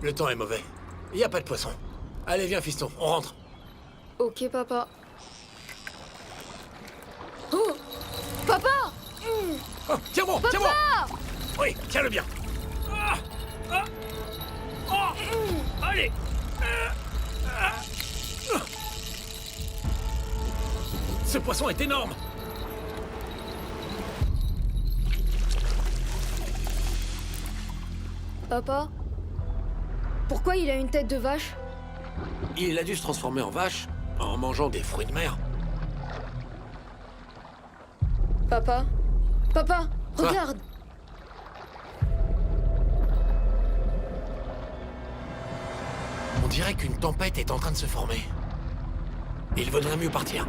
Le temps est mauvais. Y a pas de poisson. Allez, viens, fiston, on rentre. Ok, papa. Oh! Papa! Oh, tiens-moi, tiens-moi! Oui, tiens-le bien. Allez! Ce poisson est énorme! Papa? Pourquoi il a une tête de vache? Il a dû se transformer en vache en mangeant des fruits de mer. Papa? Papa, Quoi? regarde! On dirait qu'une tempête est en train de se former. Il vaudrait mieux partir.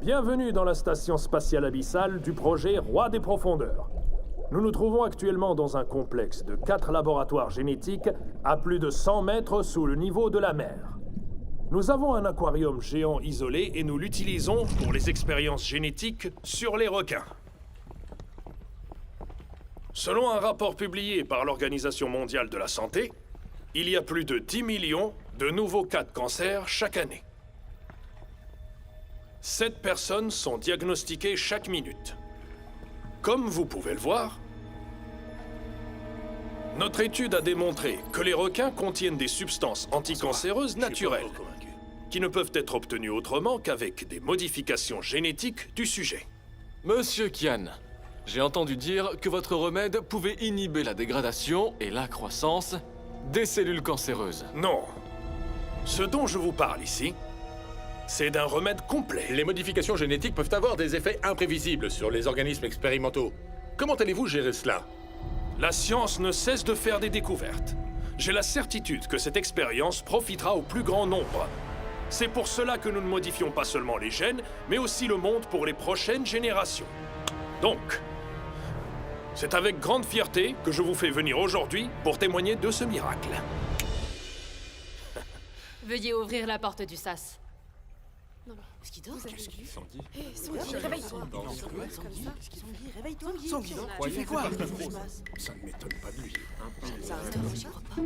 Bienvenue dans la station spatiale abyssale du projet Roi des Profondeurs. Nous nous trouvons actuellement dans un complexe de 4 laboratoires génétiques à plus de 100 mètres sous le niveau de la mer. Nous avons un aquarium géant isolé et nous l'utilisons pour les expériences génétiques sur les requins. Selon un rapport publié par l'Organisation mondiale de la santé, il y a plus de 10 millions de nouveaux cas de cancer chaque année. 7 personnes sont diagnostiquées chaque minute. Comme vous pouvez le voir, notre étude a démontré que les requins contiennent des substances anticancéreuses naturelles, qui ne peuvent être obtenues autrement qu'avec des modifications génétiques du sujet. Monsieur Kian, j'ai entendu dire que votre remède pouvait inhiber la dégradation et la croissance des cellules cancéreuses. Non. Ce dont je vous parle ici, c'est d'un remède complet. Les modifications génétiques peuvent avoir des effets imprévisibles sur les organismes expérimentaux. Comment allez-vous gérer cela? La science ne cesse de faire des découvertes. J'ai la certitude que cette expérience profitera au plus grand nombre. C'est pour cela que nous ne modifions pas seulement les gènes, mais aussi le monde pour les prochaines générations. Donc, c'est avec grande fierté que je vous fais venir aujourd'hui pour témoigner de ce miracle. Veuillez ouvrir la porte du sas. Est-ce qu'il dort? Sanguy, réveille-toi. Sanguy, réveille-toi. Sanguy, tu fais quoi? Ça ne m'étonne pas de lui. J'y crois pas.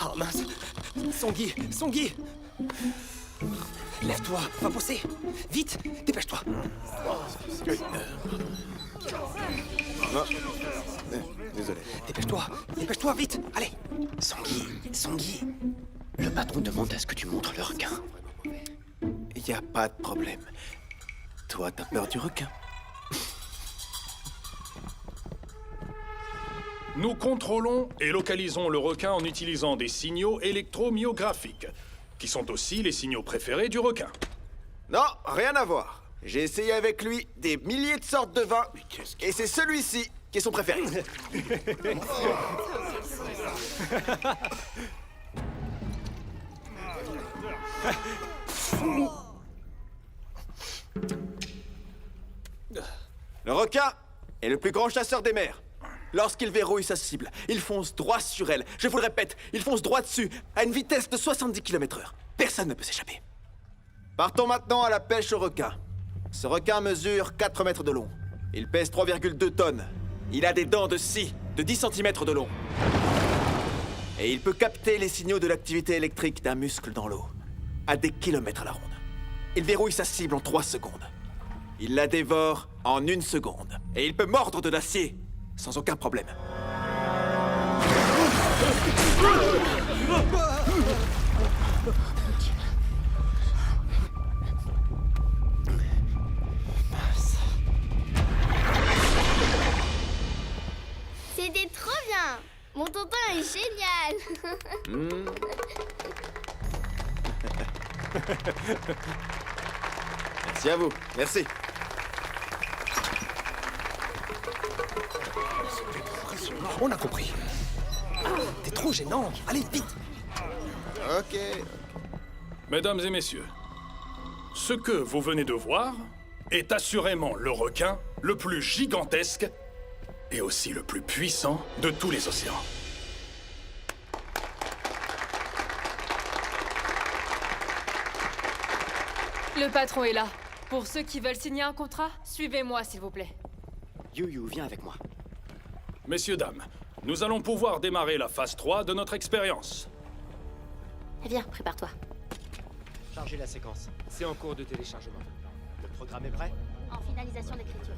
Oh mince! Sanguy! Lève-toi, va bosser! Vite, dépêche-toi! Désolé. Dépêche-toi, vite! Allez! Sanguy! Le patron demande à ce que tu montres le requin. Y a pas de problème. Toi, t'as peur du requin? Nous contrôlons et localisons le requin en utilisant des signaux électromyographiques, qui sont aussi les signaux préférés du requin. Non, rien à voir. J'ai essayé avec lui des milliers de sortes de vins, et c'est celui-ci qui est son préféré. Le requin est le plus grand chasseur des mers. Lorsqu'il verrouille sa cible, il fonce droit sur elle. Je vous le répète, il fonce droit dessus, à une vitesse de 70 km/h. Personne ne peut s'échapper. Partons maintenant à la pêche au requin. Ce requin mesure 4 mètres de long. Il pèse 3,2 tonnes. Il a des dents de scie, de 10 cm de long. Et il peut capter les signaux de l'activité électrique d'un muscle dans l'eau, à des kilomètres à la ronde. Il verrouille sa cible en 3 secondes. Il la dévore en 1 seconde. Et il peut mordre de l'acier, sans aucun problème. C'était trop bien. Mon tonton est génial. Merci à vous. Merci. On a compris. T'es trop gênant. Allez, vite. Ok. Mesdames et messieurs, ce que vous venez de voir est assurément le requin le plus gigantesque et aussi le plus puissant de tous les océans. Le patron est là. Pour ceux qui veulent signer un contrat, suivez-moi, s'il vous plaît. You, viens avec moi. Messieurs, dames, nous allons pouvoir démarrer la phase 3 de notre expérience. Viens, prépare-toi. Chargez la séquence. C'est en cours de téléchargement. Le programme est prêt? En finalisation d'écriture.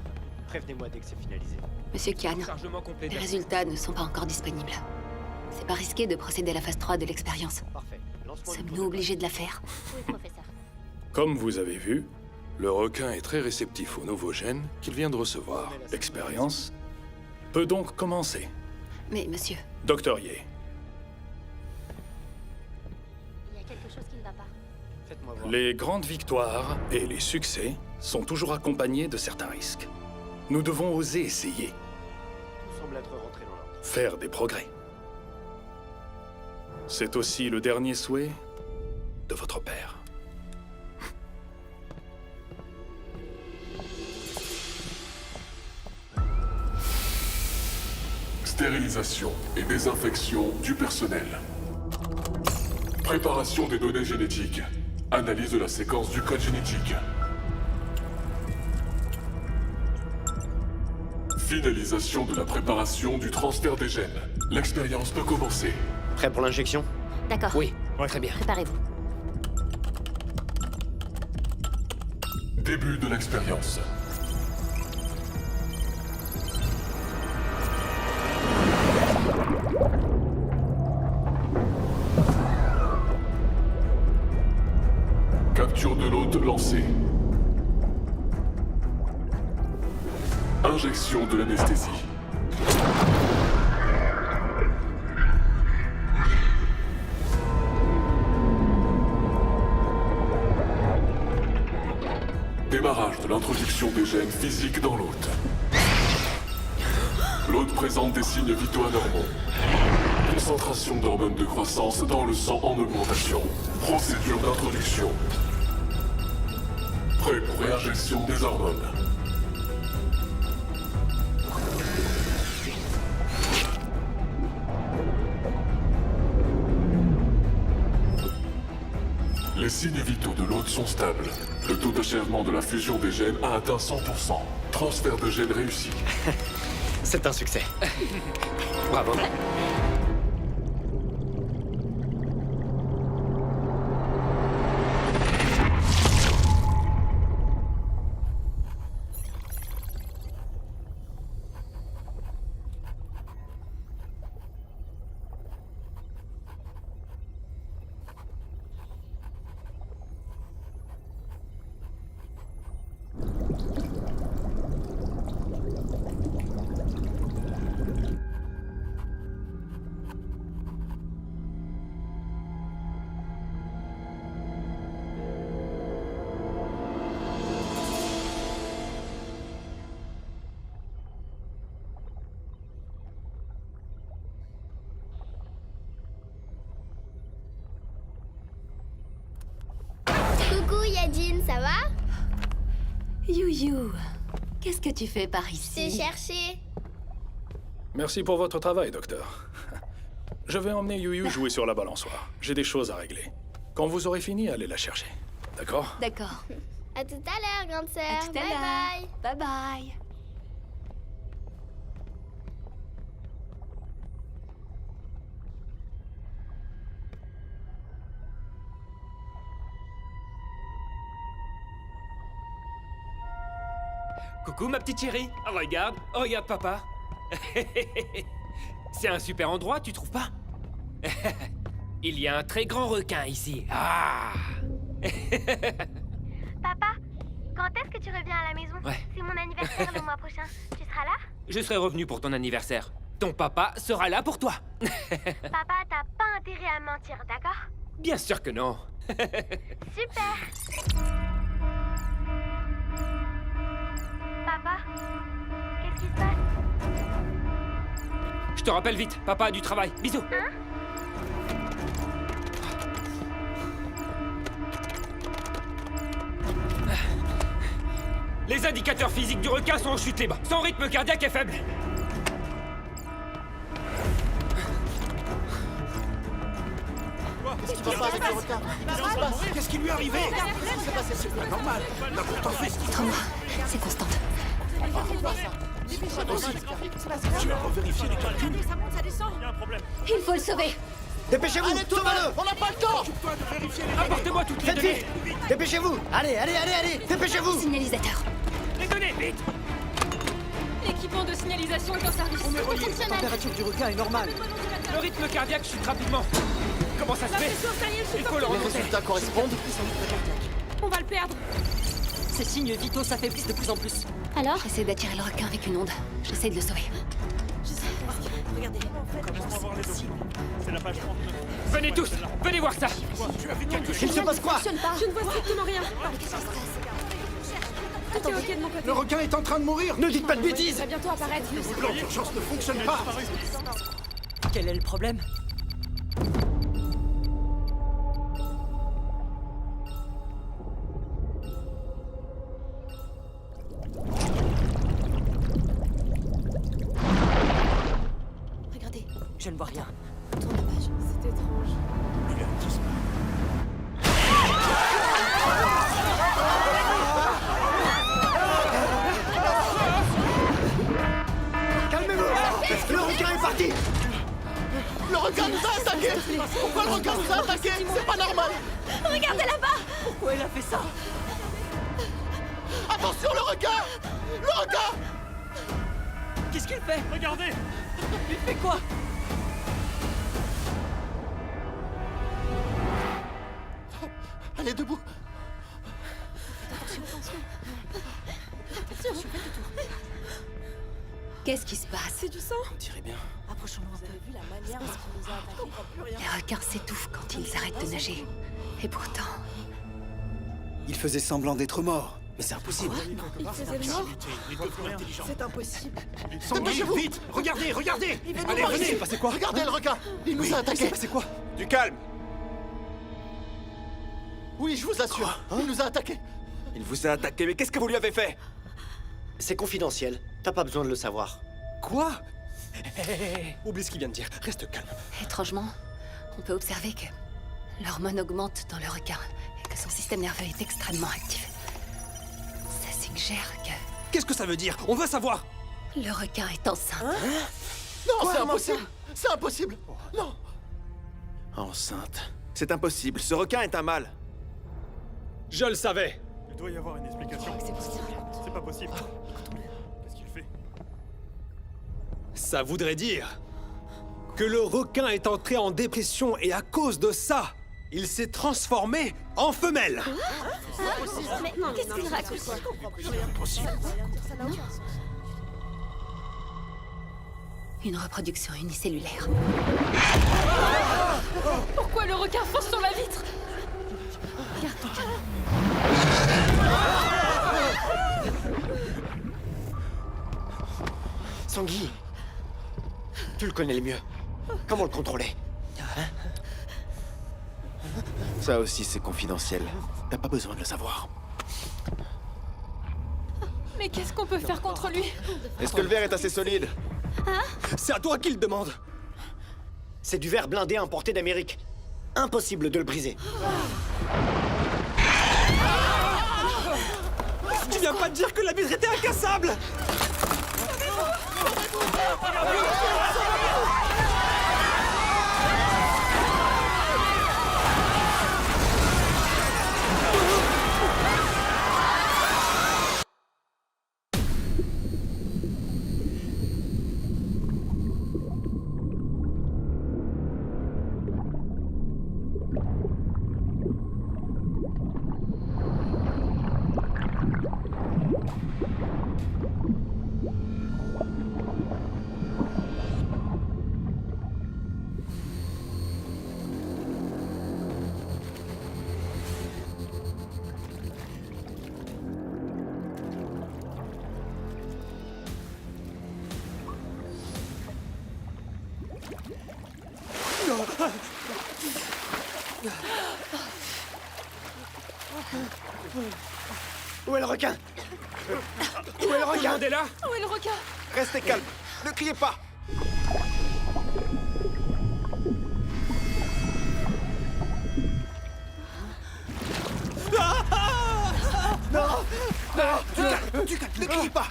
Prévenez-moi dès que c'est finalisé. Monsieur Kian, Chargement complet. les résultats ne sont pas encore disponibles. C'est pas risqué de procéder à la phase 3 de l'expérience. Parfait. Lance-moi le Sommes-nous obligés de la faire? Oui, professeur. Comme vous avez vu, le requin est très réceptif aux nouveaux gènes qu'il vient de recevoir. L'expérience peut donc commencer. Mais monsieur, Docteur Ye, Il y a quelque chose qui ne va pas. Faites-moi voir. les grandes victoires et les succès sont toujours accompagnés de certains risques. Nous devons oser essayer, Tout semble être rentré dans l'ordre. faire des progrès. C'est aussi le dernier souhait de votre père. Stérilisation et désinfection du personnel. Préparation des données génétiques. Analyse de la séquence du code génétique. Finalisation de la préparation du transfert des gènes. L'expérience peut commencer. Prêt pour l'injection? D'accord. Oui, très bien. Préparez-vous. Début de l'expérience. Capture de l'hôte lancée. Injection de l'anesthésie. Démarrage de l'introduction des gènes physiques dans l'hôte. L'hôte présente des signes vitaux anormaux. Concentration d'hormones de croissance dans le sang en augmentation. Procédure d'introduction. Prêt pour réinjection des hormones. Les signes vitaux de l'hôte sont stables. Le taux d'achèvement de la fusion des gènes a atteint 100%. Transfert de gènes réussi. C'est un succès. Bravo. Coucou Yadine, ça va? You, qu'est-ce que tu fais par Je ici? t'ai cherché. Merci pour votre travail, docteur. Je vais emmener Yuyu jouer sur la balançoire. J'ai des choses à régler. Quand vous aurez fini, allez la chercher. D'accord? D'accord. À tout à l'heure, grande sœur. À tout à Bye l'heure. bye. Bye bye. Coucou ma petite chérie. Regarde papa. C'est un super endroit, tu trouves pas? Il y a un très grand requin ici. Ah. Papa, quand est-ce que tu reviens à la maison? Ouais. C'est mon anniversaire le mois prochain. Tu seras là? Je serai revenu pour ton anniversaire. Ton papa sera là pour toi. Papa, t'as pas intérêt à mentir, d'accord? Bien sûr que non. Super! Papa, qu'est-ce qui se passe? Je te rappelle vite, papa a du travail. Bisous. Hein? Les indicateurs physiques du requin sont en chute libre. Son rythme cardiaque est faible. Qu'est-ce qui lui est arrivé? C'est pas normal. Il a pourtant fait ce qu'il Trop moi, c'est constante. Tu vas revérifier les calculs. Ça monte, ça descend. Il faut le sauver. Dépêchez-vous, sauvez-le. On n'a pas le temps. Occupe-toi de vérifier les données. Apportez-moi toutes les Faites données. vite. Dépêchez-vous. Allez, dépêchez-vous. Signalisateur. Les données, vite. L'équipement de signalisation est en service. La température du requin est normale. Le rythme cardiaque chute rapidement. Comment ça se fait? Il faut le remonter. correspondent. On va le perdre. Ces signes vitaux s'affaiblissent de plus en plus. Alors? J'essaie d'attirer le requin avec une onde. J'essaie de le sauver. Regardez. Venez tous, venez voir ça. Tu as vu quelque chose? Il se passe quoi? Je ne vois strictement rien. Tout est ok de mon côté. Le requin est en train de mourir. Ne dites pas de bêtises. Ça va bientôt apparaître. Le plan d'urgence ne fonctionne pas. Quel est le problème? Regardez. Je ne vois rien. Tourne la page. C'est étrange. Il a disparu. Calmez-vous. Le requin est parti. Le requin nous a attaqués. Pourquoi le requin nous a attaqués? C'est pas normal. Regardez là-bas. Pourquoi elle a fait ça? Attention, le requin. Le requin. Qu'est-ce qu'il fait? Regardez. Il fait quoi? Allez, debout. Qu'est-ce qui se passe? C'est du sang. On dirait bien. Approchons-nous un peu. Vu la manière dont il nous a attaqués. On comprend plus rien. Les requins s'étouffent quand ils arrêtent de nager. Et pourtant... Il faisait semblant d'être mort. Mais c'est impossible. Il faisait le mort. C'est impossible. Sanguille, vite. Regardez. Allez, Il s'est venez. passé quoi? Regardez le requin. Il nous a Il s'est attaqués. passé quoi? Du calme. Oui, je vous assure. Il nous a attaqués. Il vous a attaqué, mais qu'est-ce que vous lui avez fait? C'est confidentiel. T'as pas besoin de le savoir. Quoi? Oublie ce qu'il vient de dire. Reste calme. Étrangement, on peut observer que l'hormone augmente dans le requin et que son système nerveux est extrêmement actif. Ça suggère que Qu'est-ce que ça veut dire? On veut savoir. le requin est enceinte. Non, c'est impossible. C'est impossible. Non. Enceinte. C'est impossible. Ce requin est un mâle. Je le savais. Il doit y avoir une explication. C'est pas possible. Qu'est-ce qu'il fait? Ça voudrait dire que le requin est entré en dépression et à cause de ça, il s'est transformé en femelle. Mais qu'est-ce qu'il raconte? Une reproduction unicellulaire. Pourquoi le requin fonce sur la vitre? Garde ton calme. Sanguille, tu le connais le mieux. Comment le contrôler? Ça aussi, c'est confidentiel. T'as pas besoin de le savoir. Mais qu'est-ce qu'on peut faire contre lui? Est-ce que le verre est assez solide? C'est à toi qu'il demande. C'est du verre blindé importé d'Amérique. Impossible de le briser. Tu viens pas de dire que la vitre était incassable? requin? Où est le requin? est là? Où est le requin? Restez calme. Ne criez pas. Du calme, ne criez pas.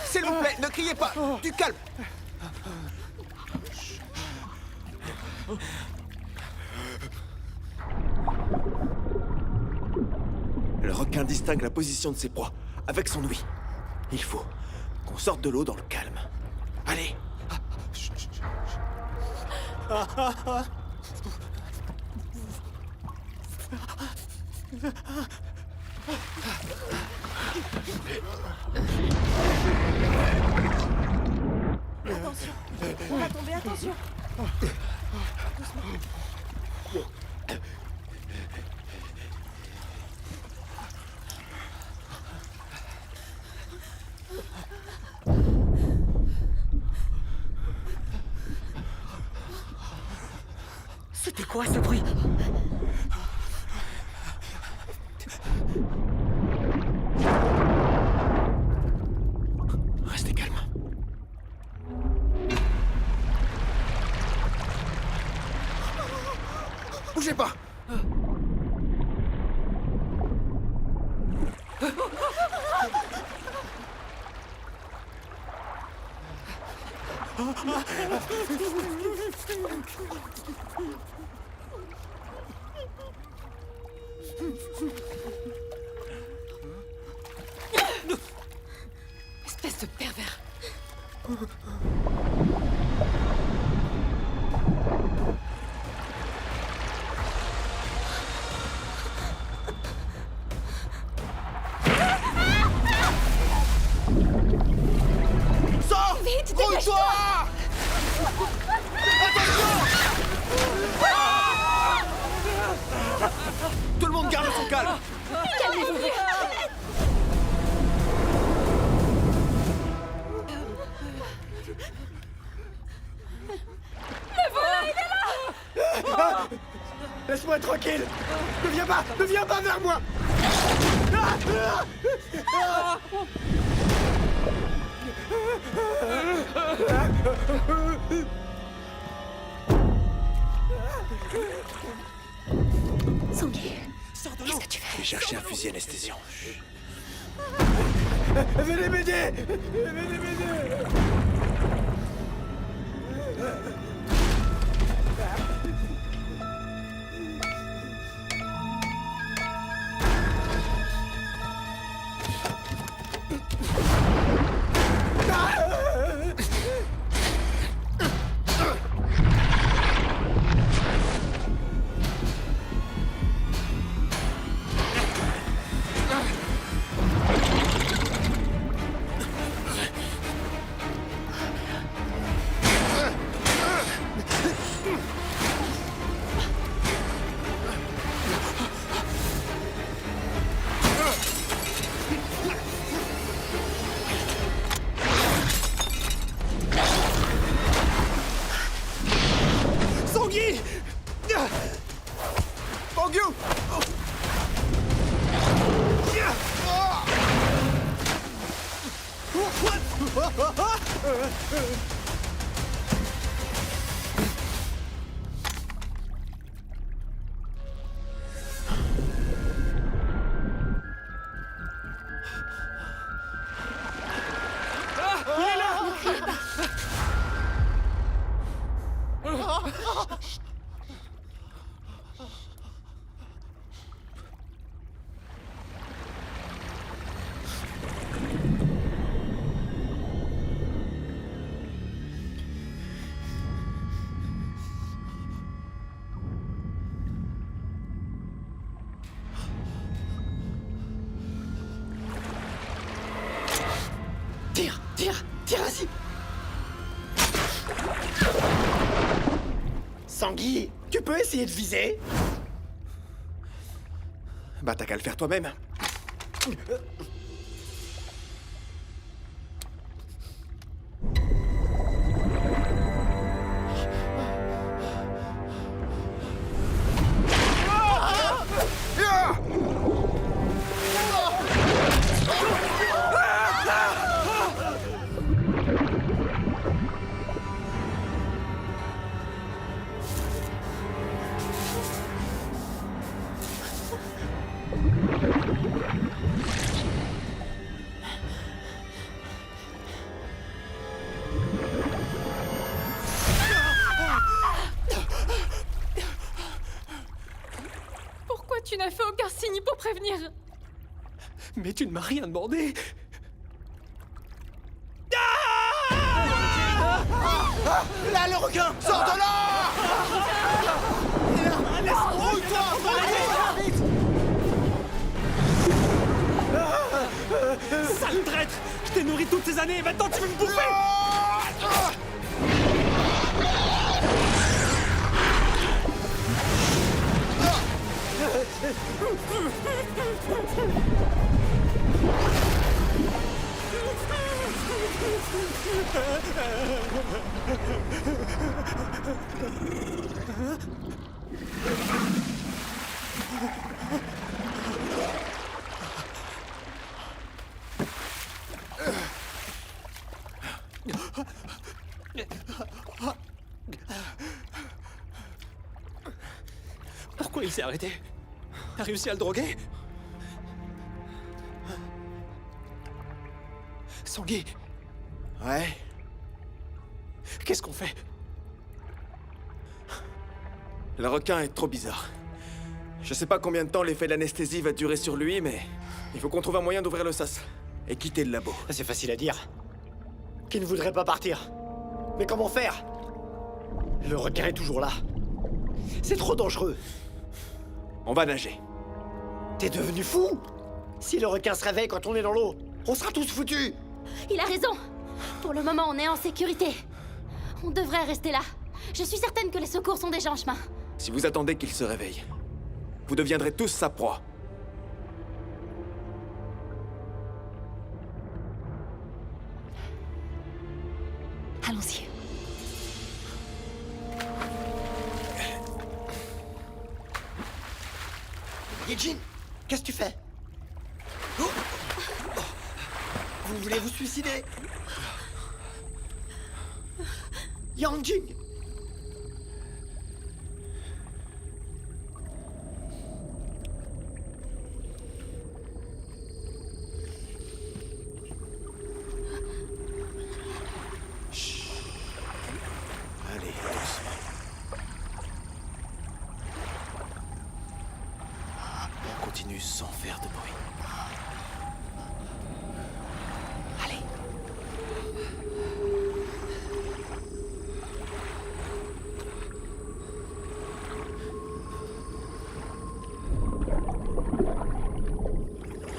S'il vous plaît, ne criez pas. Du calme. Le requin distingue la position de ses proies avec son ouïe. Il faut qu'on sorte de l'eau dans le calme. Allez. Attention, on va tomber, attention. C'était quoi ce bruit? Restez calme. Bougez pas. Espèce de pervers. Sors! Vite, Roule-toi! dépêche-toi! Tout le monde garde son calme. Calmez-vous. Le voilà, il est là! Laisse-moi tranquille! Ne viens pas vers moi! Sangui, qu'est-ce que tu fais? Je vais chercher un fusil anesthésiant. Venez m'aider! Venez m'aider! Bangyu! Tire ainsi! Sangui, tu peux essayer de viser? Bah t'as qu'à le faire toi-même. Mais tu ne m'as rien demandé. Là, le requin! Sors de là! Laisse-moi! Sale traître! Je t'ai nourri toutes ces années et maintenant tu veux me bouffer! Pourquoi il s'est arrêté? T'as réussi à le droguer? Sangui. Ouais. Qu'est-ce qu'on fait? Le requin est trop bizarre. Je sais pas combien de temps l'effet d'anesthésie va durer sur lui, mais il faut qu'on trouve un moyen d'ouvrir le sas et quitter le labo. C'est facile à dire. Qui ne voudrait pas partir? Mais comment faire? Le requin est toujours là. C'est trop dangereux. On va nager. T'es devenu fou? Si le requin se réveille quand on est dans l'eau, on sera tous foutus. Il a raison. Pour le moment, on est en sécurité. On devrait rester là. Je suis certaine que les secours sont déjà en chemin. Si vous attendez qu'il se réveille, vous deviendrez tous sa proie. Allons-y. Yejin, qu'est-ce que tu fais? Oh. Vous voulez vous suicider? Yangjing! Allez, doucement. On continue sans faire de bruit. Allez.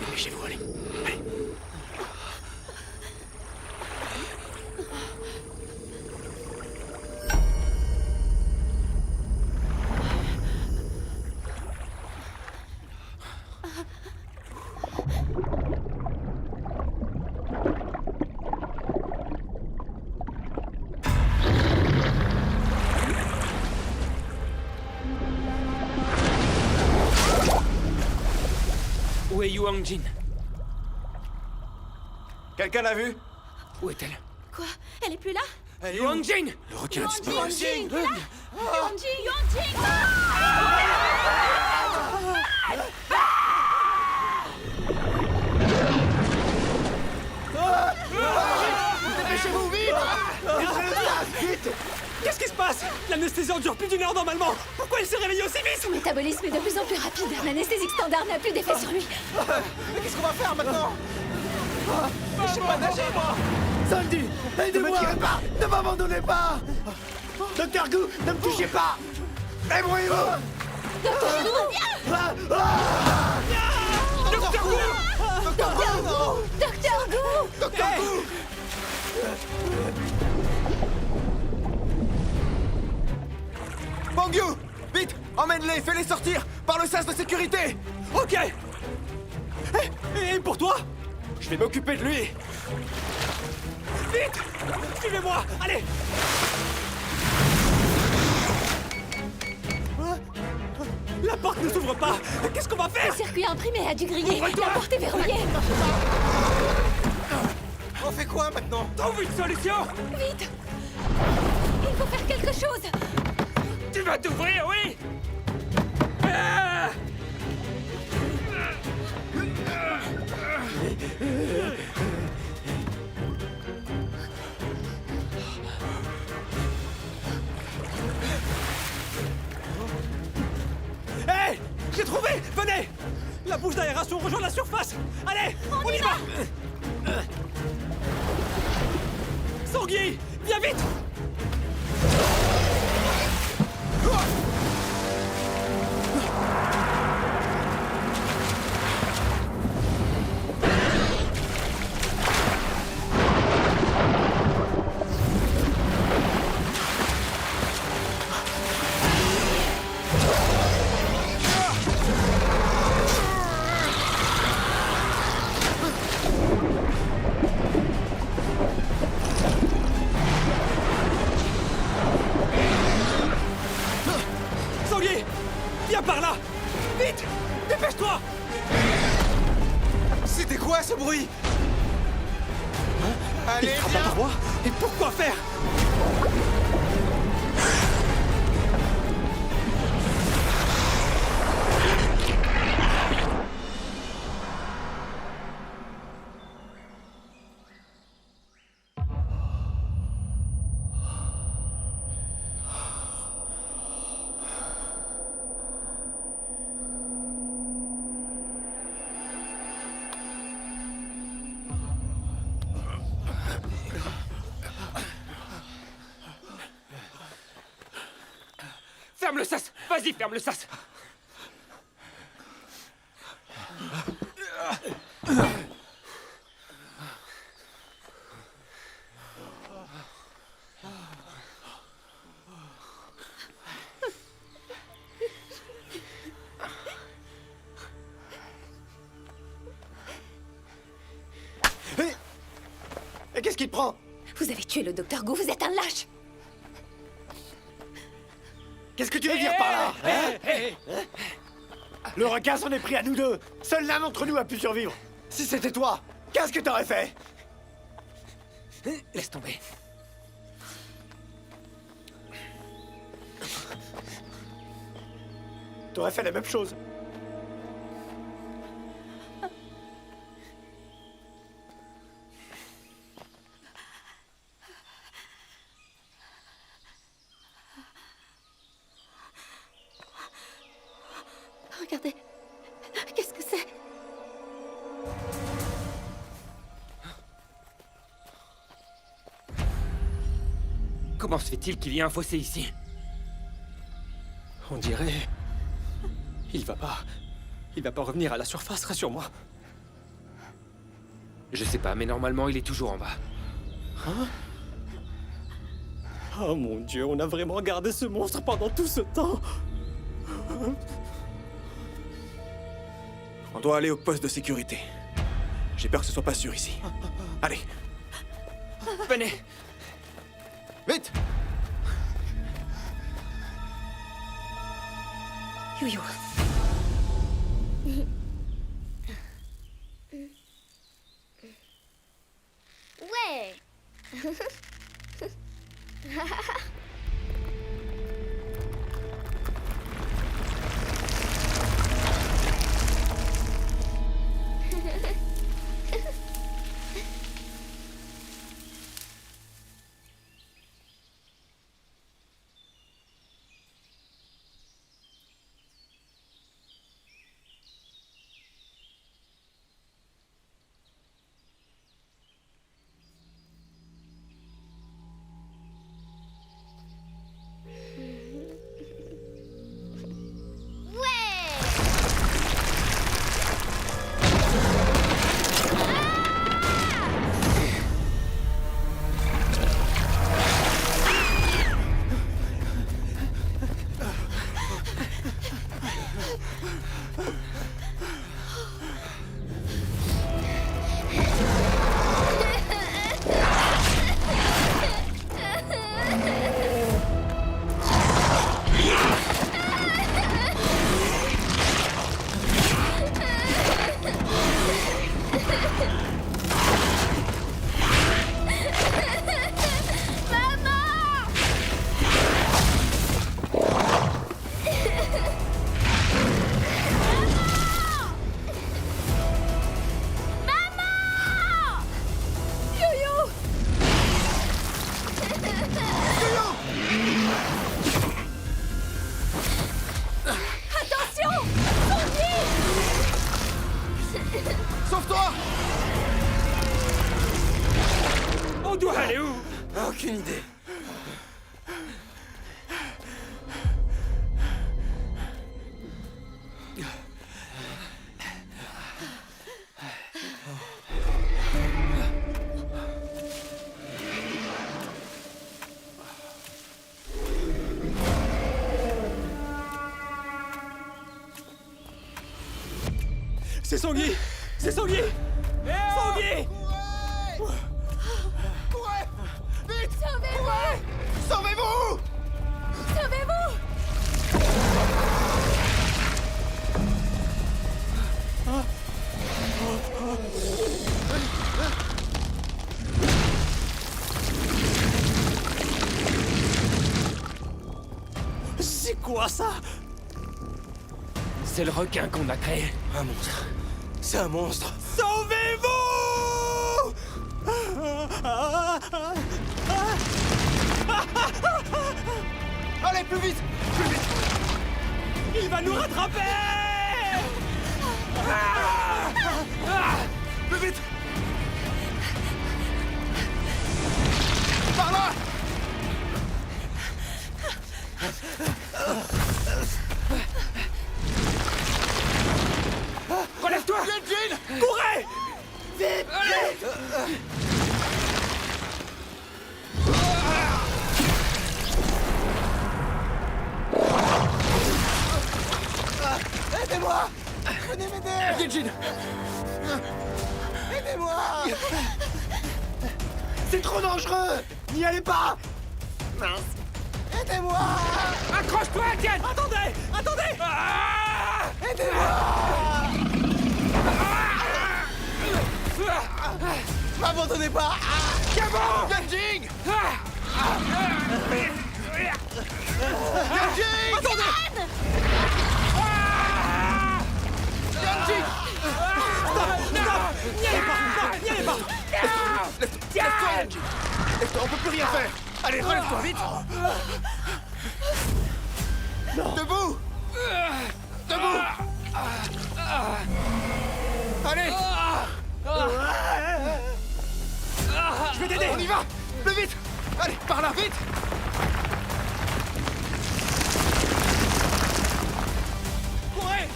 Dépêchez-vous, allez. Allez. Où est Yuang Jin? Quelqu'un l'a vu? Où est-elle? Quoi? Elle est plus là? Yuang Jin! Le requin a disparu. Yuang Jing! Yuang Jing! Yuang Jing! Dépêchez-vous, vite! Qu'est-ce qui se passe? L'anesthésie dure plus d'1 heure normalement! Pourquoi il s'est réveillé aussi vite? Son métabolisme est de plus en plus rapide. L'anesthésique standard n'a plus d'effet sur lui. Mais qu'est-ce qu'on va faire maintenant? Je sais pas nager, moi! Sandy, aidez-moi! Ne me tirez pas! Ne m'abandonnez pas! Docteur Gu, ne me touchez pas! Débrouillez-vous! Docteur Gu, viens! Docteur Gu! Docteur Gu! Docteur Gu! Docteur Gu! Bangyu! Vite! Emmène-les! Fais-les sortir! Par le sas de sécurité! Ok! Et pour toi? Je vais m'occuper de lui! Vite! Suivez-moi! Allez! La porte ne s'ouvre pas! Qu'est-ce qu'on va faire? Le circuit imprimé a dû griller. La porte est verrouillée. On fait quoi maintenant? Trouve une solution! Vite! Il faut faire quelque chose! Tu vas t'ouvrir, oui? Ah! Hé! J'ai trouvé! Venez! La bouche d'aération rejoint la surface! Allez, on y va. Sangui, viens vite. Sangui, viens par là. Vite, dépêche-toi. C'était quoi ce bruit? Allez, Il frappe la paroi. Et pourquoi faire? Ferme le sas. Vas-y, ferme le sas. Et qu'est-ce qu'il te prend? Vous avez tué le docteur Gu, vous êtes un lâche. Qu'est-ce que tu veux dire par là? Le requin s'en est pris à nous deux. Seul l'un d'entre nous a pu survivre. Si c'était toi, qu'est-ce que t'aurais fait? Laisse tomber. T'aurais fait la même chose. Regardez. Qu'est-ce que c'est? Comment se fait-il qu'il y ait un fossé ici? On dirait... Il va pas revenir à la surface, rassure-moi. Je sais pas, mais normalement, il est toujours en bas. Hein? Oh mon Dieu, on a vraiment gardé ce monstre pendant tout ce temps. On doit aller au poste de sécurité. J'ai peur que ce soit pas sûr ici. Allez. Venez. Vite. Yo-yo. Ouais. Sauve-toi! doit aller où? Aucune idée. C'est Sangui! C'est Sangui! Sangui! Courez! Vite! Sauvez-vous! Sauvez-vous! Sauvez-vous! C'est quoi ça? C'est le requin qu'on a créé. Un monstre. C'est un monstre. Sauvez-vous! Allez, plus vite! Plus vite! Il va nous rattraper! Plus vite! Par là! Relève-toi! Eugene! Courez! Vite! Vite! Aidez-moi! Venez m'aider! Eugene! Aidez-moi! C'est trop dangereux! N'y allez pas! Mince! Aidez-moi! Accroche-toi, Etienne! Attendez! Attendez! Aidez-moi! M'abandonnez pas! C'est bon! Yunjing! Yunjing! Attendez! Yunjing! Stop! N'y allez pas! N'y allez pas! Laisse-toi, Yunjing! Laisse-toi, on peut plus rien faire! Allez, relève-toi, vite! Debout! Debout! Allez! Je vais t'aider! On y va! Plus vite! Allez, par là, vite! Courez!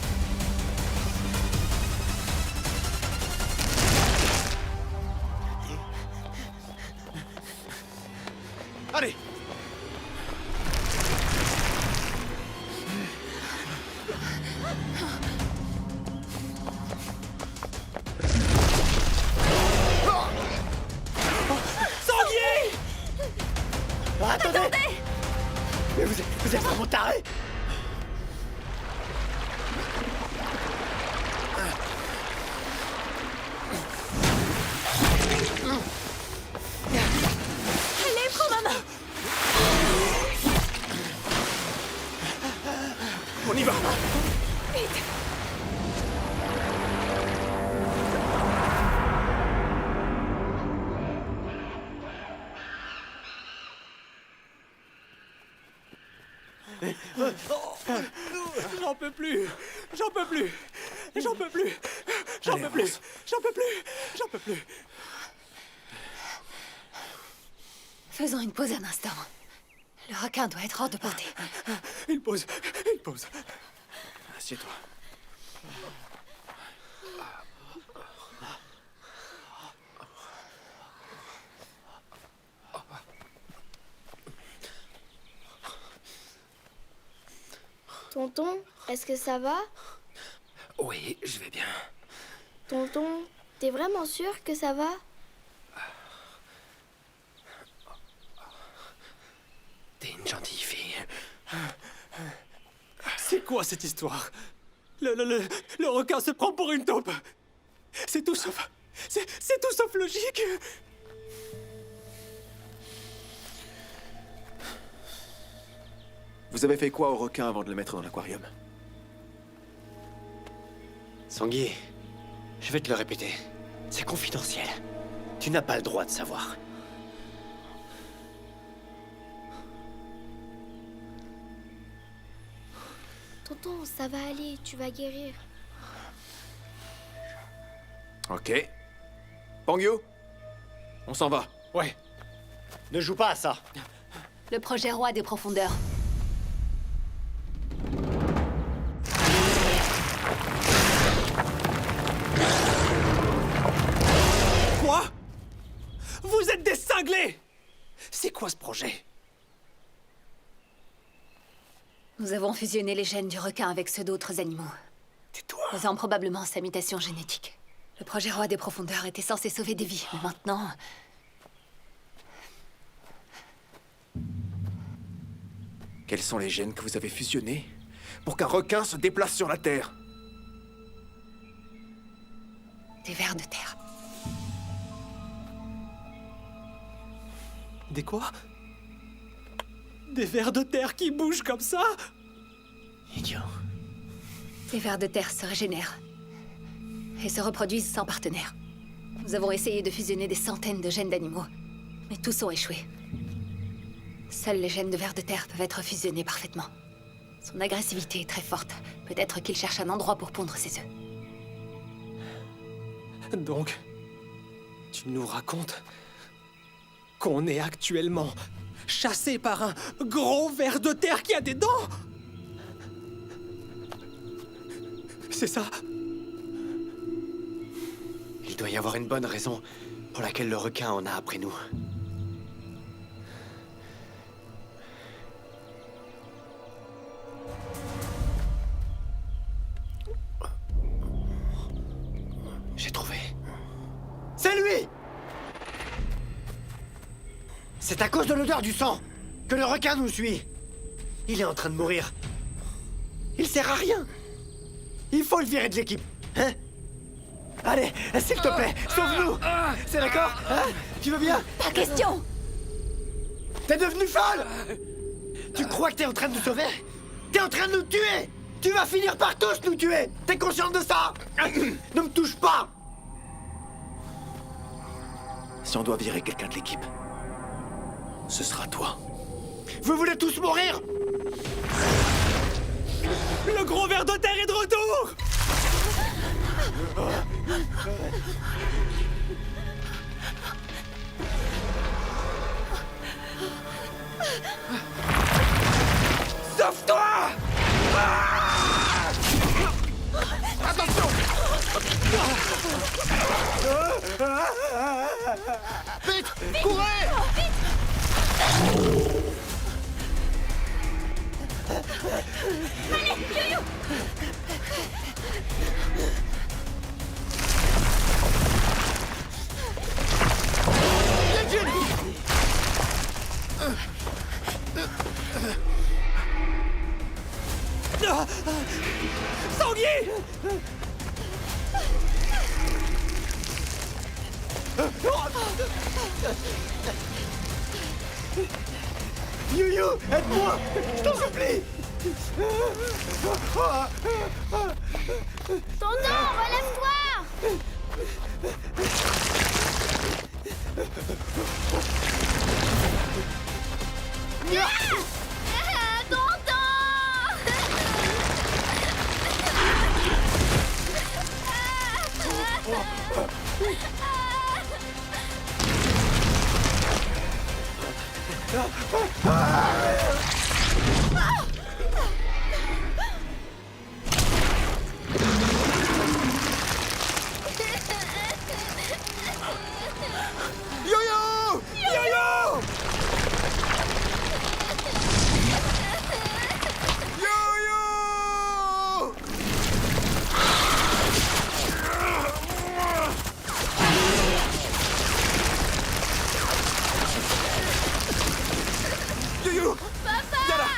Allez! Attendez! Mais vous êtes vraiment tarés! Allez, prends ma main! On y va! Vite! J'en peux plus! J'en peux plus! J'en peux plus! J'en peux plus! J'en peux plus! J'en peux plus! Faisons une pause un instant. Le requin doit être hors de portée. Une pause! Une pause! Assieds-toi. Tonton, est-ce que ça va? Oui, je vais bien. Tonton, t'es vraiment sûr que ça va? T'es une gentille fille. C'est quoi cette histoire? Le requin se prend pour une taupe! C'est tout sauf... C'est tout sauf logique! Vous avez fait quoi au requin avant de le mettre dans l'aquarium? Sangui, je vais te le répéter. C'est confidentiel. Tu n'as pas le droit de savoir. Tonton, ça va aller, tu vas guérir. Ok. Pangyo, on s'en va. Ouais, Ne joue pas à ça. Le projet Roi des Profondeurs. Quoi? Vous êtes des cinglés! C'est quoi ce projet? Nous avons fusionné les gènes du requin avec ceux d'autres animaux. Tais-toi. Faisant probablement sa mutation génétique. Le projet Roi des Profondeurs était censé sauver des vies, mais maintenant... Quels sont les gènes que vous avez fusionnés pour qu'un requin se déplace sur la Terre? Des vers de terre. Des quoi? Des vers de terre qui bougent comme ça? Idiot. Ces vers de terre se régénèrent et se reproduisent sans partenaire. Nous avons essayé de fusionner des centaines de gènes d'animaux, mais tous ont échoué. Seuls les gènes de vers de terre peuvent être fusionnés parfaitement. Son agressivité est très forte. Peut-être qu'il cherche un endroit pour pondre ses œufs. Donc, tu nous racontes qu'on est actuellement chassé par un gros ver de terre qui a des dents? C'est ça? Il doit y avoir une bonne raison pour laquelle le requin en a après nous. J'ai trouvé. C'est lui! C'est à cause de l'odeur du sang que le requin nous suit. Il est en train de mourir. Il sert à rien. Il faut le virer de l'équipe. Hein? Allez, s'il te plaît, sauve-nous! C'est d'accord? Hein? Tu veux bien? Pas question! T'es devenu folle! Tu crois que t'es en train de nous sauver? T'es en train de nous tuer! Tu vas finir par tous nous tuer! T'es consciente de ça? Ne me touche pas! Si on doit virer quelqu'un de l'équipe, ce sera toi. Vous voulez tous mourir? Le gros ver de terre est de retour! Sauve-toi! Attention! Vite! Courez! Allez, Yo-Yo! Sanguier! Yo-Yo, aide-moi! Je t'en supplie! Tonton, relève-toi! Yo-Yo! Yo-Yo! Yo-Yo! Yo-Yo! Viens là!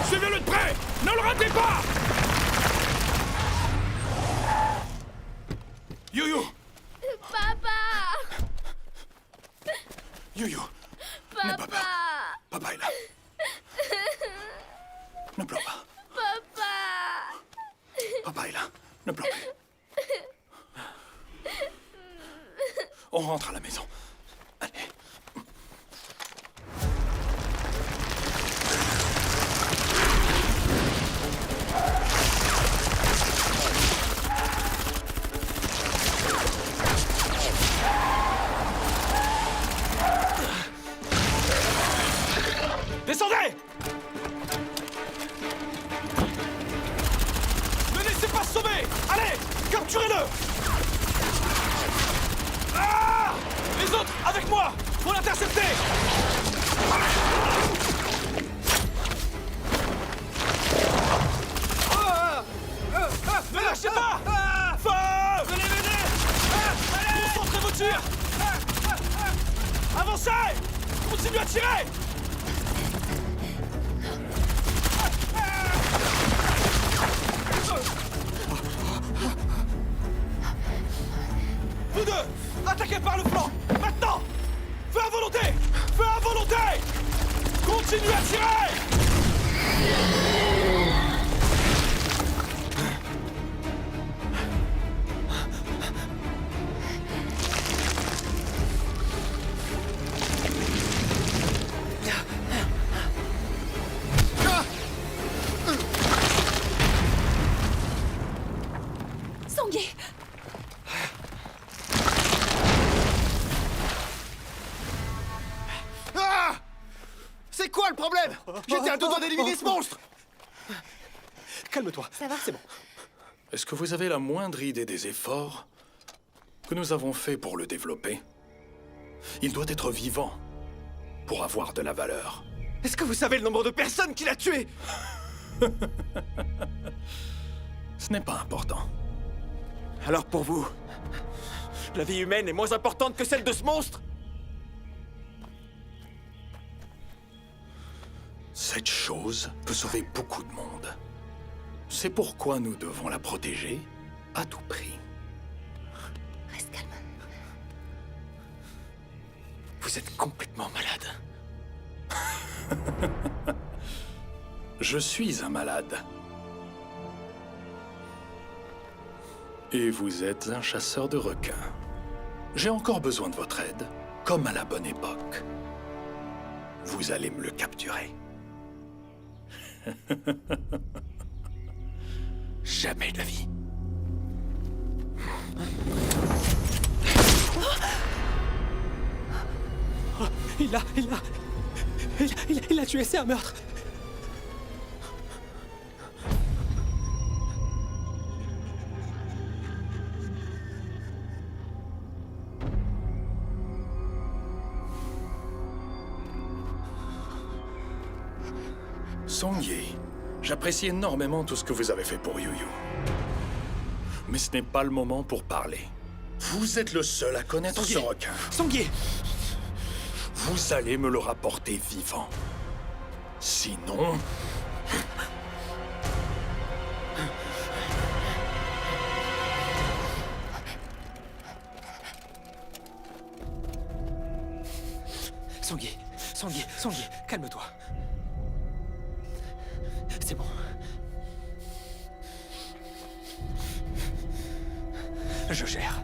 Suivez-le de près! Ne le ratez pas! Yo-Yo! Papa! Yo-Yo! N'aie pas peur. Papa est là. Ne pleure pas. Papa! Papa est là. Ne pleure plus. On rentre à la maison. Allez. Avec moi! Faut l'intercepter! Ne lâchez pas! Feu! Venez m'aider! Concentrez vos tirs! Avancez! Continuez à tirer! Vous deux! Attaquez par le flanc! Maintenant! Feu à volonté! Feu à volonté! Continuez à tirer! Sanguier! Ah! C'est quoi le problème? J'étais à deux doigts d'éliminer ce monstre! Calme-toi. Ça va? C'est bon. Est-ce que vous avez la moindre idée des efforts que nous avons faits pour le développer? Il doit être vivant pour avoir de la valeur. Est-ce que vous savez le nombre de personnes qu'il a tuées? Ce n'est pas important. Alors pour vous, la vie humaine est moins importante que celle de ce monstre? Cette chose peut sauver beaucoup de monde. C'est pourquoi nous devons la protéger à tout prix. Reste calme. Vous êtes complètement malade. Je suis un malade. Et vous êtes un chasseur de requins. J'ai encore besoin de votre aide, comme à la bonne époque. Vous allez me le capturer. Jamais de la vie. Il a tué, c'est un meurtre. Song-Yi, j'apprécie énormément tout ce que vous avez fait pour Yu Yu. Mais ce n'est pas le moment pour parler. Vous êtes le seul à connaître ce requin. Song-Yi! Vous allez me le rapporter vivant. Sinon... Song-Yi, calme-toi. C'est bon. Je gère.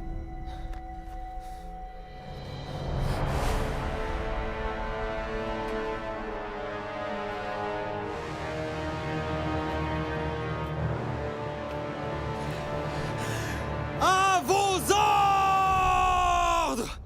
À vos ordres!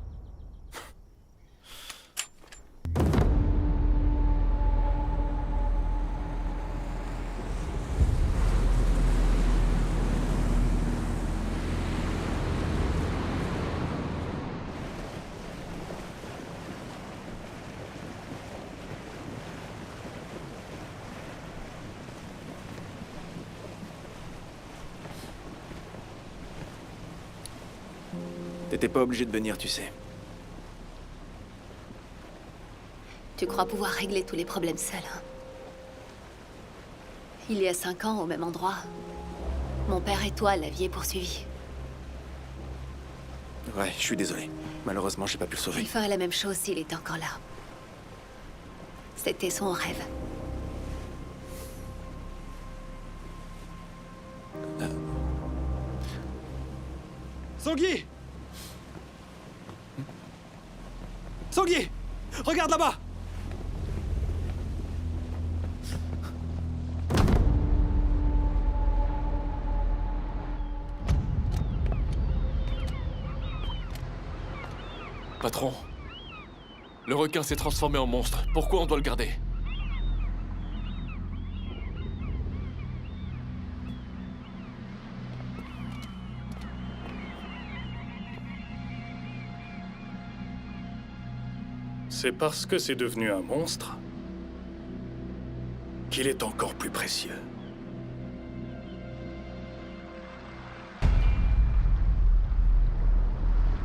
T'étais pas obligé de venir, tu sais. Tu crois pouvoir régler tous les problèmes seul, hein? Il y a 5 ans, au même endroit, mon père et toi l'aviez poursuivi. Ouais, je suis désolé. Malheureusement, j'ai pas pu le sauver. Il ferait la même chose s'il était encore là. C'était son rêve. Song-Yi! Song-Yi! Regarde là-bas! Patron, le requin s'est transformé en monstre. Pourquoi on doit le garder? C'est parce que c'est devenu un monstre qu'il est encore plus précieux.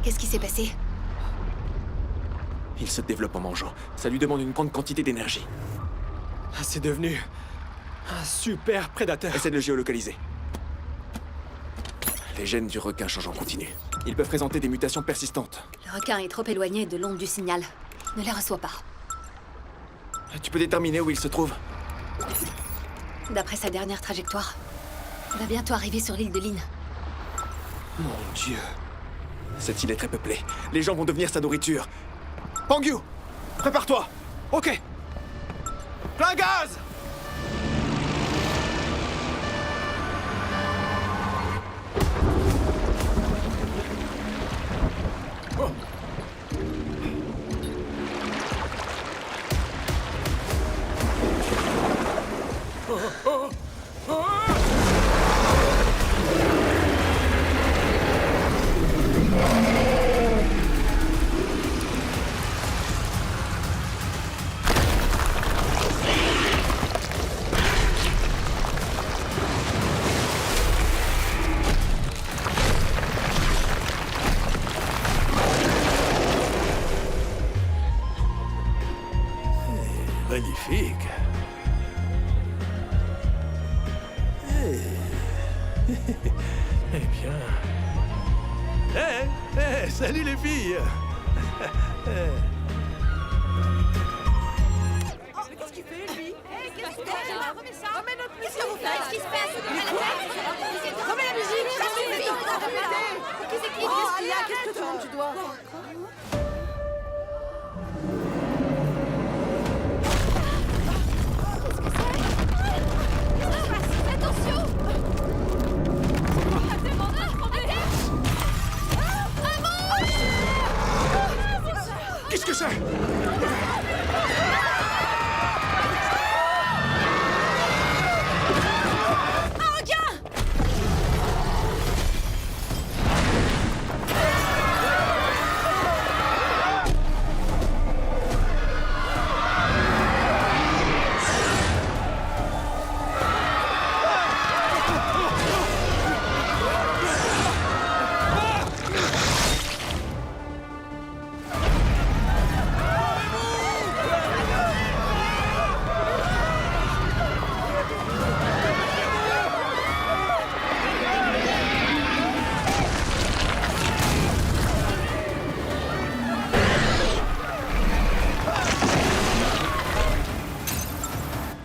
Qu'est-ce qui s'est passé? Il se développe en mangeant. Ça lui demande une grande quantité d'énergie. C'est devenu un super prédateur. Essaie de le géolocaliser. Les gènes du requin changent en continu. Ils peuvent présenter des mutations persistantes. Le requin est trop éloigné de l'onde du signal. Ne les reçoit pas. Tu peux déterminer où il se trouve? D'après sa dernière trajectoire, il va bientôt arriver sur l'île de Lynn. Mon Dieu. Cette île est très peuplée. Les gens vont devenir sa nourriture. Pangyu, prépare-toi. Ok. Plein gaz. Magnifique. Eh bien... salut les filles. Mais qu'est-ce qu'il fait, lui? Qu'est-ce qu'il fait? Remets ça. Remets notre musique. Qu'est-ce que vous faites? Qu'est-ce qui se passe? Remets la musique. Qu'est-ce que oh, Alia, qu'est-ce que tu montes du doigt? Qu'est-ce que c'est?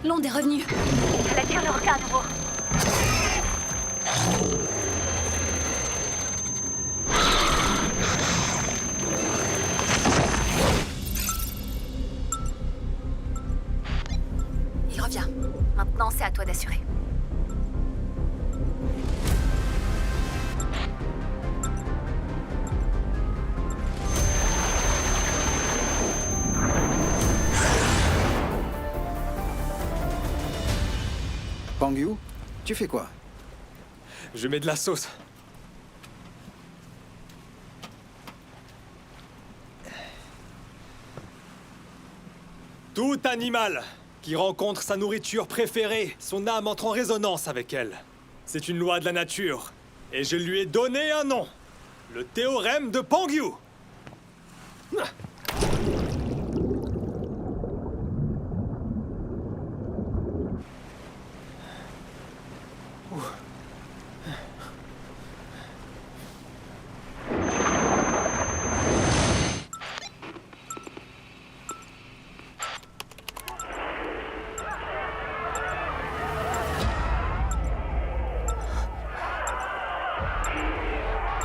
L'onde est revenue. Elle attire le requin à nouveau. Il revient. Maintenant, c'est à toi d'assurer. Pangyu, tu fais quoi? Je mets de la sauce. Tout animal qui rencontre sa nourriture préférée, son âme entre en résonance avec elle. C'est une loi de la nature. Et je lui ai donné un nom. Le théorème de Pangyu.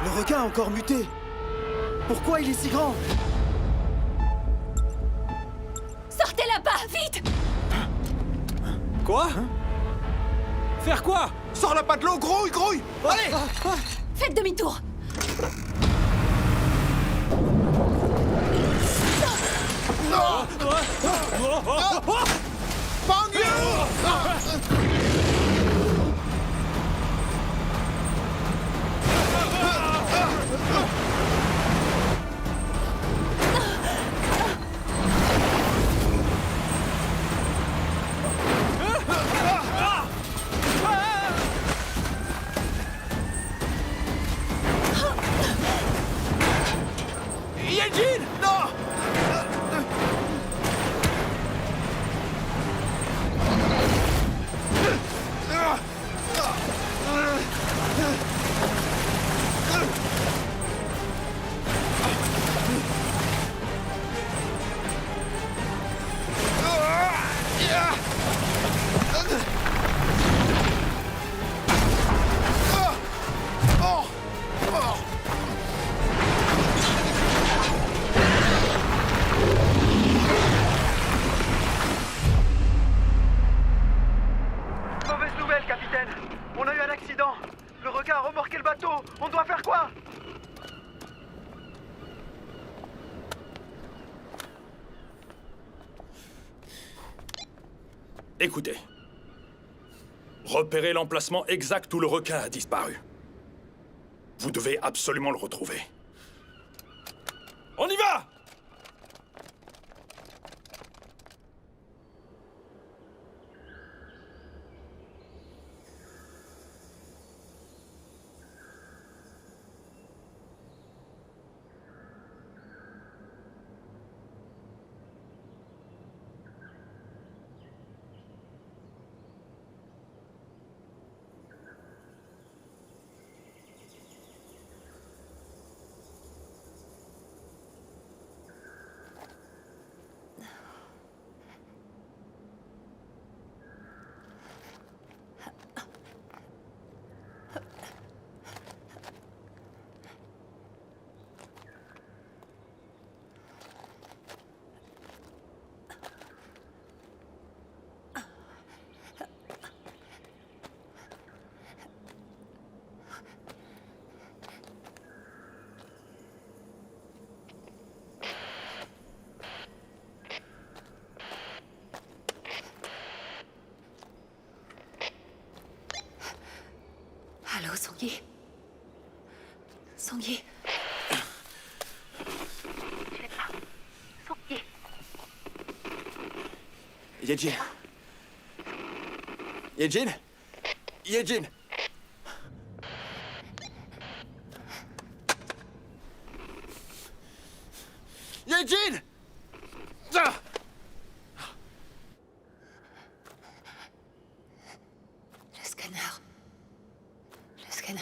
Le requin a encore muté. Pourquoi il est si grand? Sortez là-bas, vite! Quoi? Faire quoi? Sors la patte de l'eau, grouille, grouille! Allez! Faites demi-tour! On doit faire quoi? Écoutez. Repérez l'emplacement exact où le requin a disparu. Vous devez absolument le retrouver. On y va! Allô, Songyi? Songyi? Songyi? Yejin? Yejin? Yejin? Yejin! Ah! Le scanner. Le scanner.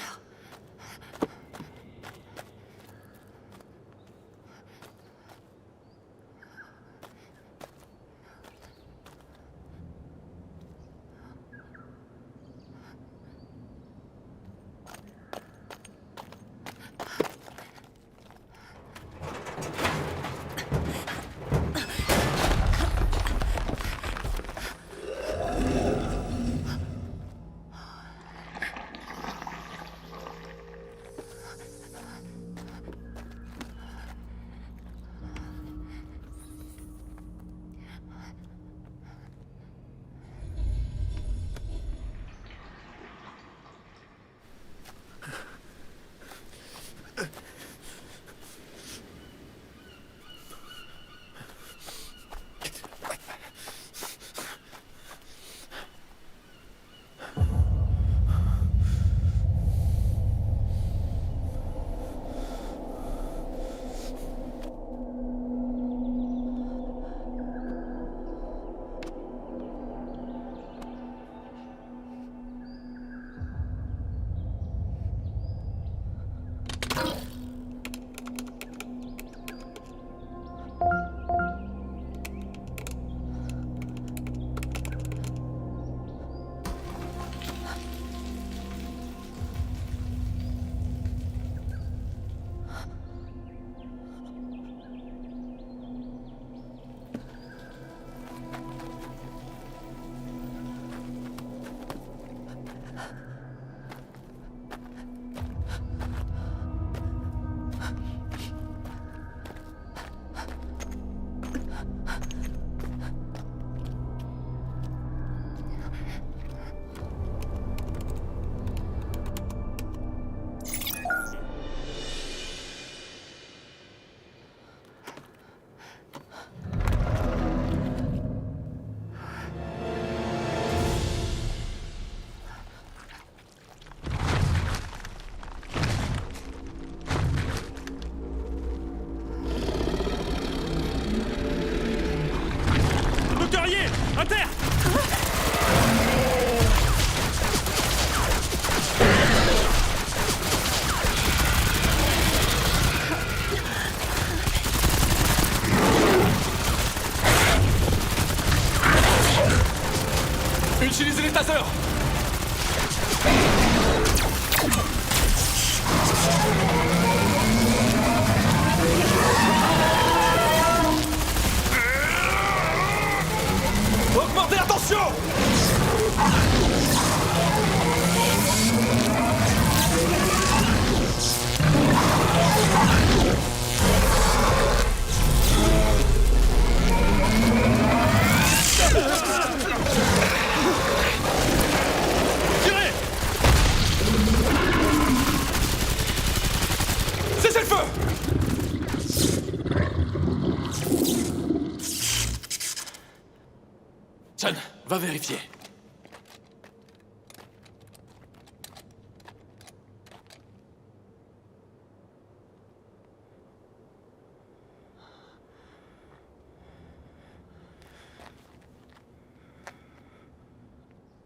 Va vérifier.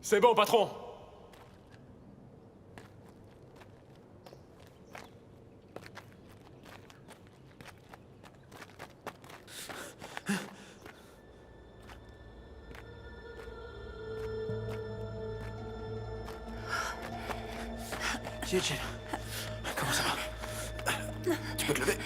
C'est bon, patron. Jill, comment ça va? Tu peux te lever?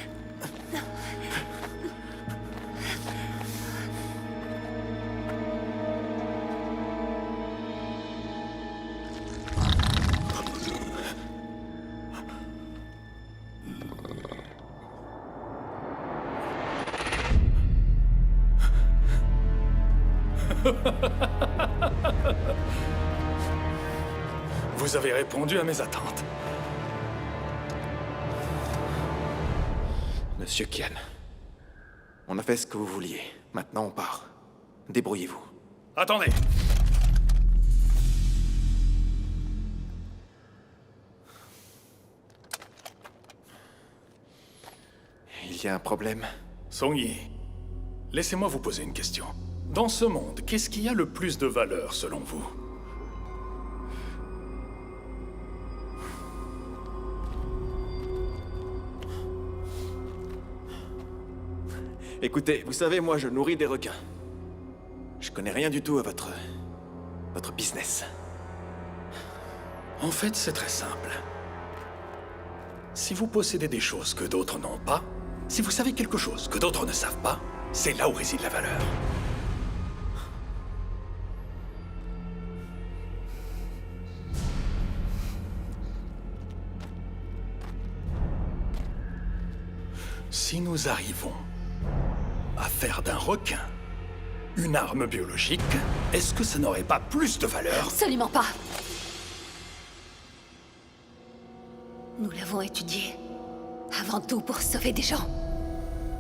Vous avez répondu à mes attentes. Monsieur Kian, on a fait ce que vous vouliez. Maintenant, on part. Débrouillez-vous. Attendez. Il y a un problème. Song-Yi, laissez-moi vous poser une question. Dans ce monde, qu'est-ce qui a le plus de valeur, selon vous? Écoutez, vous savez, moi, je nourris des requins. Je connais rien du tout à votre business. En fait, c'est très simple. Si vous possédez des choses que d'autres n'ont pas, si vous savez quelque chose que d'autres ne savent pas, c'est là où réside la valeur. Si nous arrivons à faire d'un requin une arme biologique, est-ce que ça n'aurait pas plus de valeur? Absolument pas. Nous l'avons étudié. Avant tout pour sauver des gens.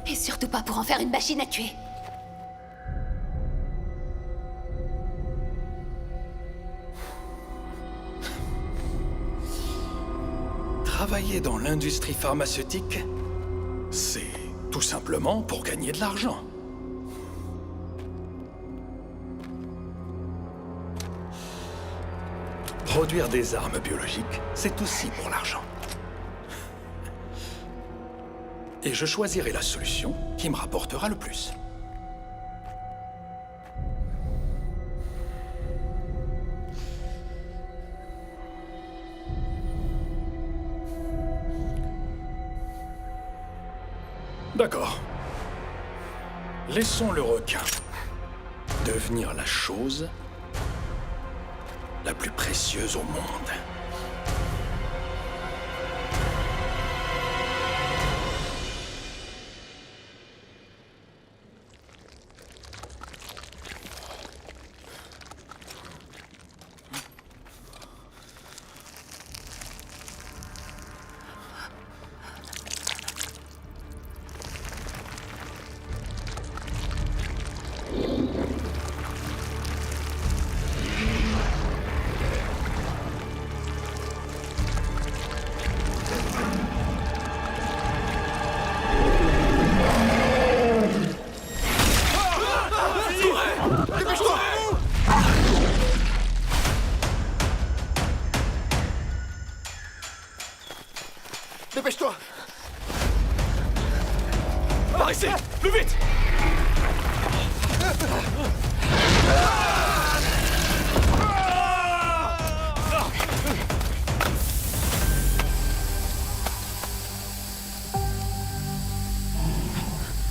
Et surtout pas pour en faire une machine à tuer. Travailler dans l'industrie pharmaceutique, c'est tout simplement pour gagner de l'argent. Produire des armes biologiques, c'est aussi pour l'argent. Et je choisirai la solution qui me rapportera le plus. D'accord. Laissons le requin devenir la chose la plus précieuse au monde. Dépêche-toi! Par ici! Plus vite!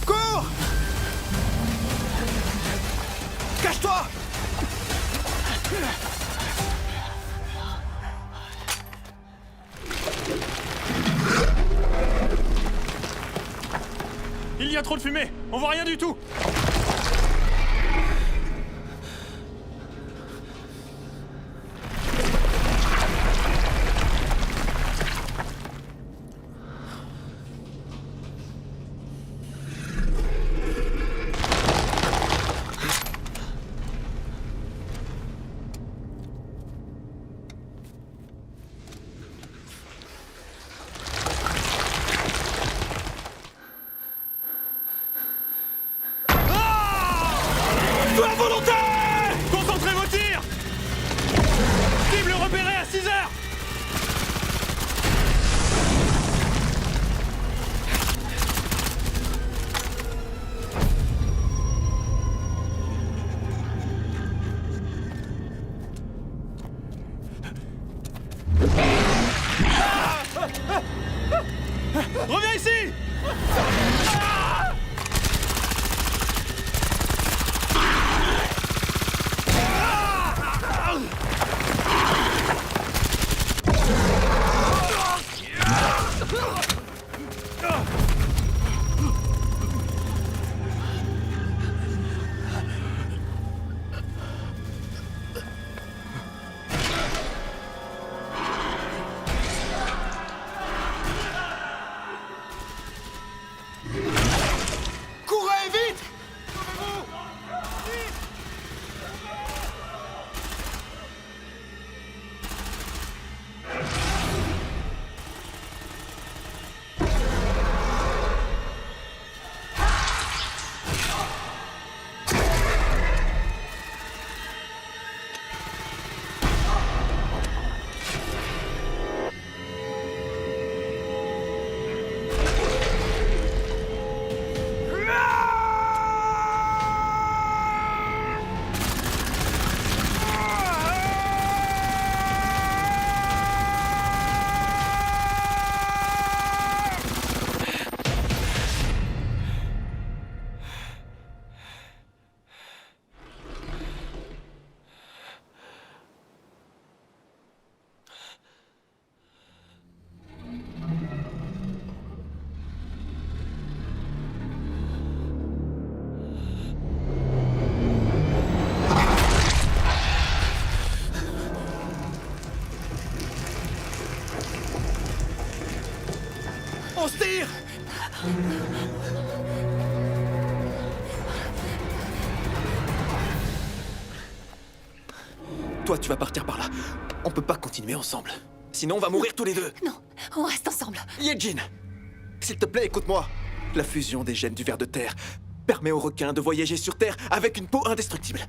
Cours! Cache-toi! Il y a trop de fumée! On voit rien du tout! Reviens ici! Courez vite! On se tire! Toi, tu vas partir par là. On peut pas continuer ensemble. Sinon, on va mourir tous les deux. Non, on reste ensemble. Yejin, s'il te plaît, écoute-moi. La fusion des gènes du ver de terre permet aux requins de voyager sur Terre avec une peau indestructible.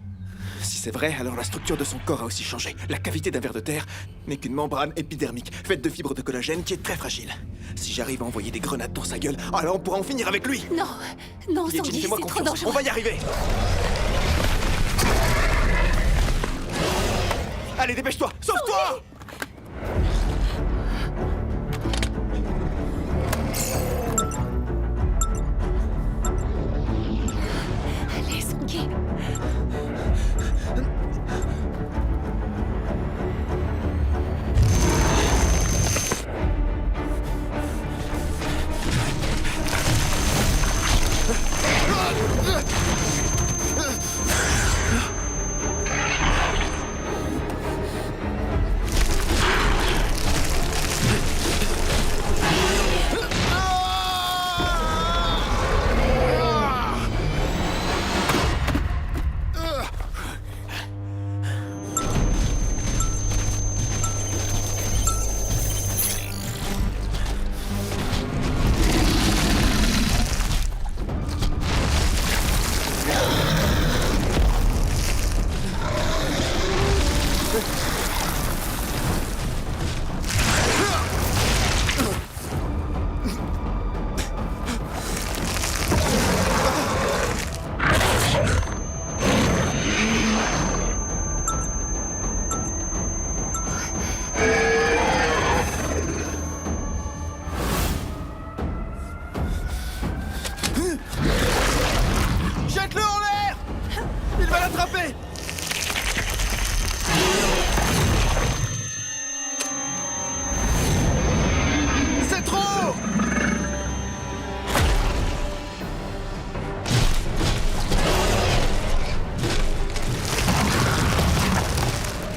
Si c'est vrai, alors la structure de son corps a aussi changé. La cavité d'un ver de terre n'est qu'une membrane épidermique faite de fibres de collagène qui est très fragile. Si j'arrive à envoyer des grenades dans sa gueule, alors on pourra en finir avec lui. Non, non, Yejin, Sandy, fais-moi c'est trop confiance. dangereux. On va y arriver. Allez, dépêche-toi. Sauve-toi. Allez, Sandy. Jette-le en l'air! Il va l'attraper! C'est trop!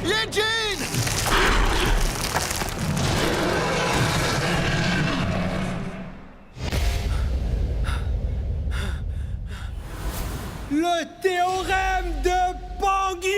Yejin! Le théorème de Pangyu!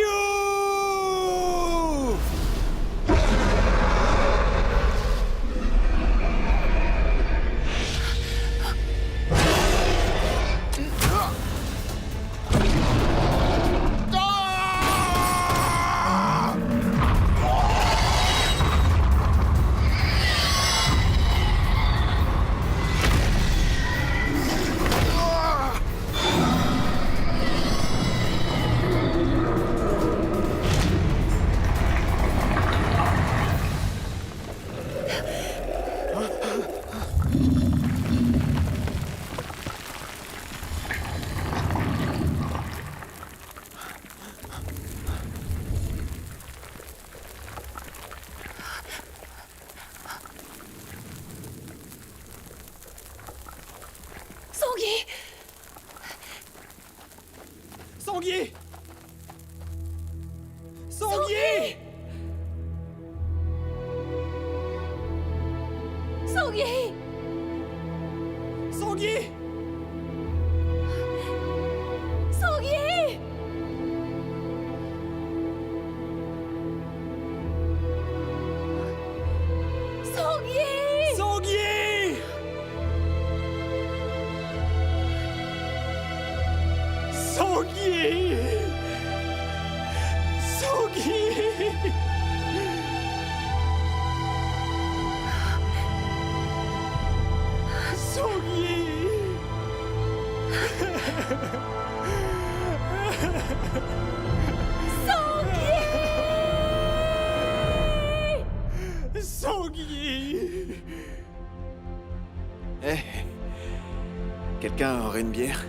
Sangui! Sangui! Sangui! Sangui! Sangui! Sangui! Sangui! Sangui! Sangui! Sangui! Sangui! Eh, quelqu'un aurait une bière?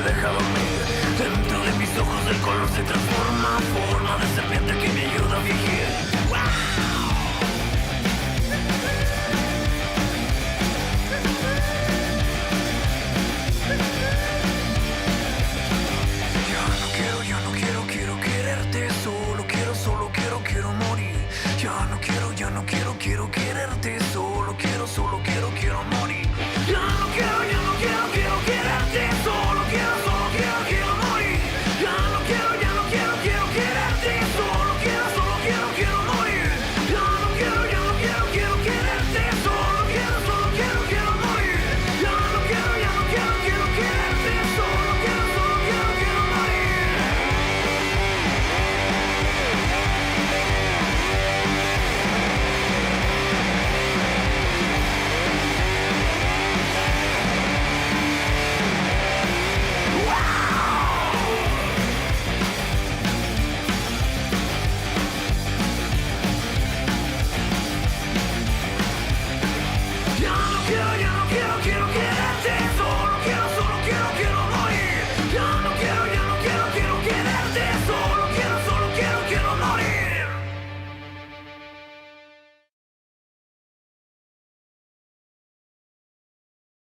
Deja dormir. Dentro de mis ojos el color se transforma, forma de serpiente